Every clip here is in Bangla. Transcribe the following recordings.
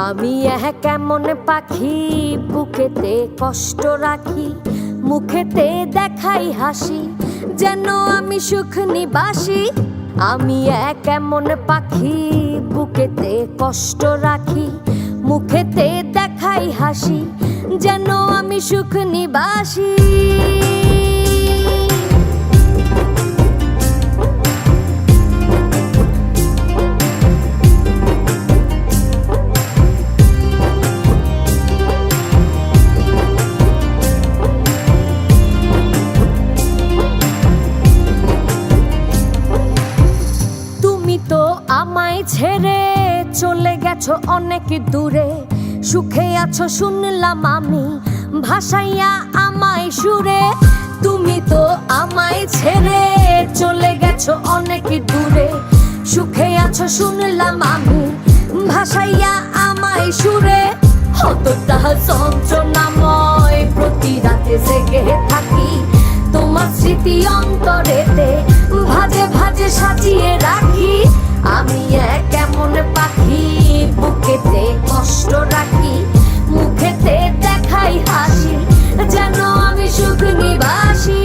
আমি কেমন পাখি বুকেতে কষ্ট রাখি, মুখেতে দেখাই হাসি, যেন আমি সুখ নিবাসী। আমি কেমন পাখি বুকেতে কষ্ট রাখি, মুখেতে দেখাই হাসি, যেন আমি সুখ নিবাসী। আমায় ছেড়ে চলে গেছো অনেক দূরে, সুখে আছো শুনলাম আমি, ভাসাইয়া আমায় সুরে। তুমি তো আমায় ছেড়ে চলে গেছো অনেক দূরে, সুখে আছো শুনলাম আমি, ভাসাইয়া আমায় সুরে। কতটা যন্ত্রণাময় প্রতি রাতে জেগে থাকি, তোমার স্মৃতি অন্তরেতে ভাজে ভাজে সাজিয়ে রাখি। আমি কেমন পাখি বুকেতে কষ্ট রাখি, মুখেতে দেখাই হাসি, যেন আমি সুখ নিবাসী।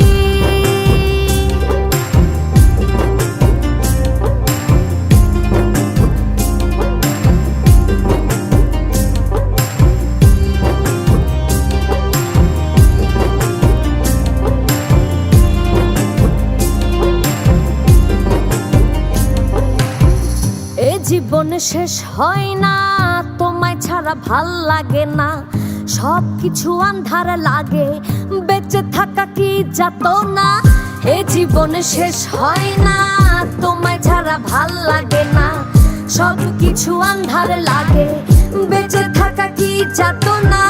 জীবন শেষ হয় না, তোমায় ছাড়া ভাল লাগে না, সব কিছু আন্ধার লাগে, বেঁচে থাকা কি যাতনা। এ জীবন শেষ হয় না, তোমায় ছাড়া ভাল লাগে না, সব কিছু আন্ধার লাগে, বেঁচে থাকা কি যাতনা।